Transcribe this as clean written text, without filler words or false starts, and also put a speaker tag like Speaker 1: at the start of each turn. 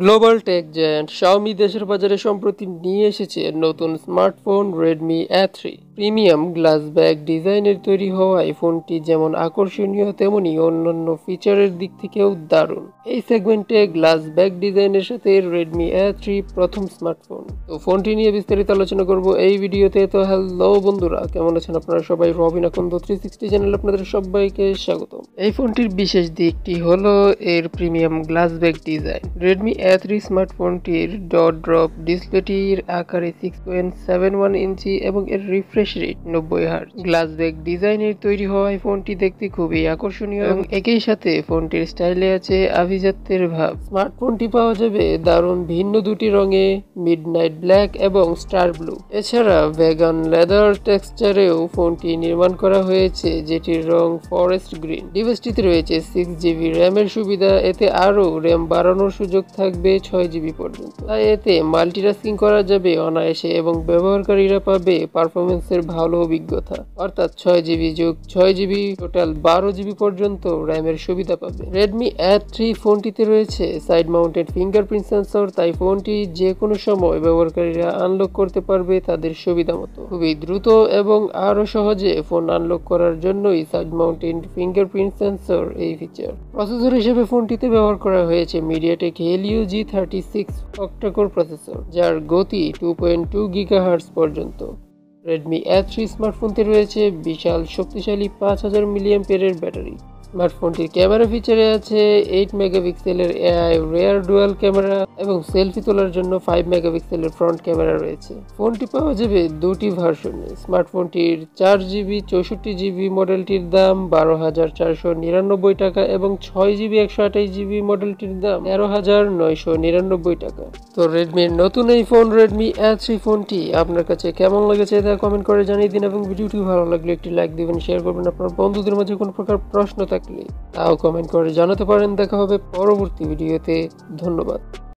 Speaker 1: Global tech giant Xiaomi দেশের বাজারে সম্প্রতি নিয়ে এসেছে নতুন smartphone Redmi A3 premium glass back ডিজাইনের তৈরি হওয়ায় ফোনটি যেমন আকর্ষণীয় তেমনি অন্যান্য ফিচারের দিক থেকেও দারুণ। এই সেগমেন্টে গ্লাস ব্যাক ডিজাইনের সাথে Redmi A3 প্রথম স্মার্টফোন। তো ফোনটি নিয়ে বিস্তারিত আলোচনা করব এই ভিডিওতে। তো হ্যালো বন্ধুরা, কেমন আছেন আপনারা সবাই? Akondo 360 চ্যানেলে আপনাদের সবাইকে স্বাগতম। এই ফোনটির বিশেষ দিকটি হলো এর premium glass back design. Redmi A3 স্মার্টফোনটির ডট ড্রপ ডিসপ্লেটির আকারে 6.71 ইঞ্চি এবং এর refresh rate 90 hertz. Glass back ডিজাইনের তৈরি হওয়ায় ফোনটি দেখতে খুবই আকর্ষণীয় এবং একই সাথে ফোনটির স্টাইলে আছে আভিজাত্যের ভাব। স্মার্টফোনটি পাওয়া যাবে দারুণ ভিন্ন দুটি রঙে, মিডনাইট ব্ল্যাক এবং স্টার ব্লু। এছাড়া ভেগান লেদার টেক্সচারেও ফোনটি নির্মাণ করা হয়েছে, যেটির রং ফরেস্ট গ্রিন। ডিভাইসটিতে রয়েছে 6GB র্যামের সুবিধা। এতে আরও র্যাম বাড়ানোর সুযোগ থাকবে 6GB পর্যন্ত। তাই এতে মাল্টিটাস্কিং করা যাবে অনায়াসে এবং ব্যবহারকারীরা পাবে পারফরমেন্সের ভালো অভিজ্ঞতা। অর্থাৎ 6GB যোগ 6GB টোটাল 12GB পর্যন্ত র্যামের সুবিধা পাবে। Redmi A3 ফোনটিতে রয়েছে সাইড মাউন্টেড ফিঙ্গারপ্রিন্ট সেন্সর, তাই ফোনটি যে কোনো সময় ব্যবহারকারীরা আনলক করতে পারবে তাদের সুবিধা মতো। খুবই দ্রুত এবং আরও সহজে ফোন আনলক করার জন্যই সাইড মাউন্টেড ফিঙ্গারপ্রিন্ট সেন্সর এই ফিচার। প্রসেসর হিসেবে ফোনটিতে ব্যবহার করা হয়েছে MediaTek Helio G36 octa-core processor, যার গতি 2.2 GHz পর্যন্ত। Redmi A3 স্মার্টফোনতে রয়েছে বিশাল শক্তিশালী 5000 mAh ব্যাটারি। স্মার্টফোনটির ক্যামেরা ফিচারে আছে 8 মেগাপিক্সেলের AI রেয়ার ডুয়াল ক্যামেরা এবং সেলফি তোলার জন্য 5 মেগাপিক্সেলের ফ্রন্ট ক্যামেরা রয়েছে। ফোনটি পাওয়া যাবে দুটি ভার্সনে। স্মার্টফোনটির 4GB 64GB মডেলটির দাম 12,499 টাকা এবং 6GB 128GB মডেলটির দাম 13,999 টাকা। তো রেডমির নতুন এই ফোন Redmi A3 ফোনটি আপনার কাছে কেমন লেগেছে তা কমেন্ট করে জানিয়ে দিন এবং ভিডিওটি ভালো লাগলে একটি লাইক দিবেন, শেয়ার করবেন। আপনার বন্ধুদের মাঝে কোনো প্রকার প্রশ্ন থাকলে তাও কমেন্ট করে জানাতে পারেন। দেখা হবে পরবর্তী ভিডিওতে। ধন্যবাদ।